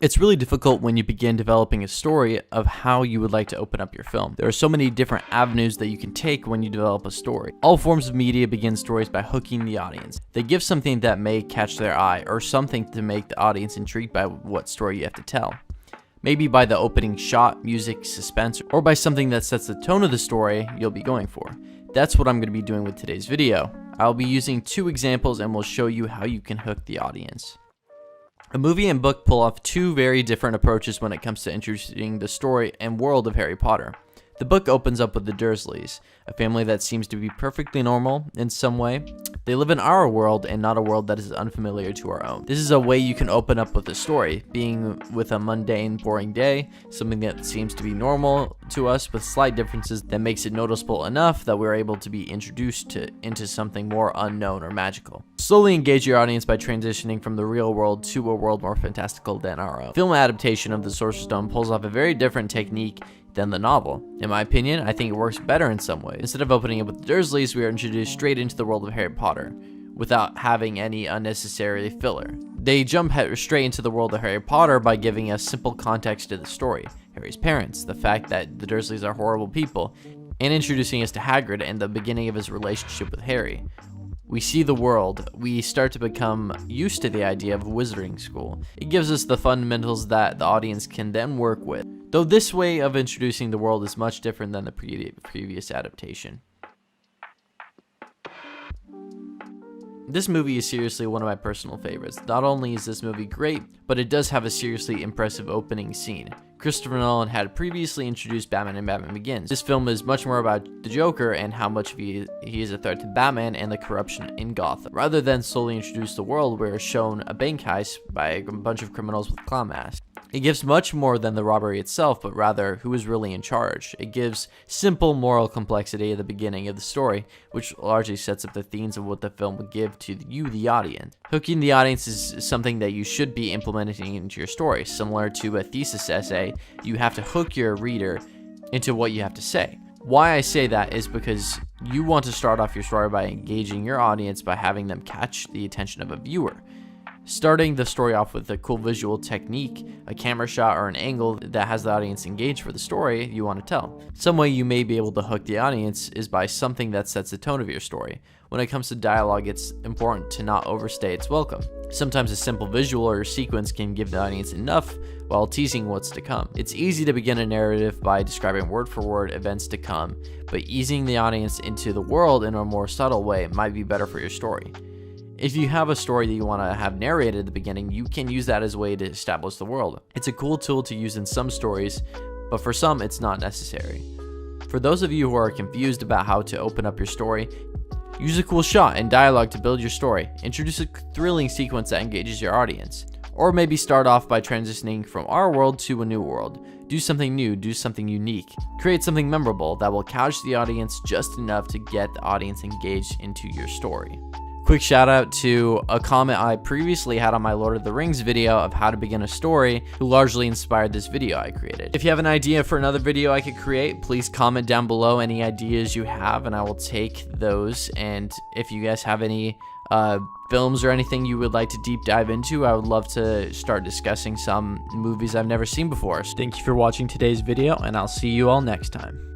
It's really difficult when you begin developing a story of how you would like to open up your film. There are so many different avenues that you can take when you develop a story. All forms of media begin stories by hooking the audience. They give something that may catch their eye, or something to make the audience intrigued by what story you have to tell. Maybe by the opening shot, music, suspense, or by something that sets the tone of the story you'll be going for. That's what I'm going to be doing with today's video. I'll be using 2 examples and will show you how you can hook the audience. A movie and book pull off 2 very different approaches when it comes to introducing the story and world of Harry Potter. The book opens up with the Dursleys, a family that seems to be perfectly normal in some way. They live in our world and not a world that is unfamiliar to our own. This is a way you can open up with a story, being with a mundane, boring day, something that seems to be normal to us with slight differences that makes it noticeable enough that we're able to be introduced into something more unknown or magical. Slowly engage your audience by transitioning from the real world to a world more fantastical than our own. Film adaptation of The Sorcerer's Stone pulls off a very different technique than the novel. In my opinion, I think it works better in some ways. Instead of opening it with the Dursleys, we are introduced straight into the world of Harry Potter, without having any unnecessary filler. They jump straight into the world of Harry Potter by giving us simple context to the story, Harry's parents, the fact that the Dursleys are horrible people, and introducing us to Hagrid and the beginning of his relationship with Harry. We see the world, we start to become used to the idea of wizarding school. It gives us the fundamentals that the audience can then work with, though this way of introducing the world is much different than the previous adaptation. This movie is seriously one of my personal favorites. Not only is this movie great, but it does have a seriously impressive opening scene. Christopher Nolan had previously introduced Batman in Batman Begins. This film is much more about the Joker and how much he is a threat to Batman and the corruption in Gotham. Rather than solely introduce the world, we're shown a bank heist by a bunch of criminals with clown masks. It gives much more than the robbery itself, but rather who is really in charge. It gives simple moral complexity at the beginning of the story, which largely sets up the themes of what the film would give to you, the audience. Hooking the audience is something that you should be implementing into your story. Similar to a thesis essay, you have to hook your reader into what you have to say. Why I say that is because you want to start off your story by engaging your audience by having them catch the attention of a viewer. Starting the story off with a cool visual technique, a camera shot or an angle that has the audience engaged for the story you want to tell. Some way you may be able to hook the audience is by something that sets the tone of your story. When it comes to dialogue, it's important to not overstay its welcome. Sometimes a simple visual or sequence can give the audience enough while teasing what's to come. It's easy to begin a narrative by describing word for word events to come, but easing the audience into the world in a more subtle way might be better for your story. If you have a story that you want to have narrated at the beginning, you can use that as a way to establish the world. It's a cool tool to use in some stories, but for some, it's not necessary. For those of you who are confused about how to open up your story, use a cool shot and dialogue to build your story. Introduce a thrilling sequence that engages your audience. Or maybe start off by transitioning from our world to a new world. Do something new, do something unique. Create something memorable that will catch the audience just enough to get the audience engaged into your story. Quick shout out to a comment I previously had on my Lord of the Rings video of how to begin a story, who largely inspired this video I created. If you have an idea for another video I could create, please comment down below any ideas you have and I will take those. And if you guys have any films or anything you would like to deep dive into, I would love to start discussing some movies I've never seen before. So thank you for watching today's video and I'll see you all next time.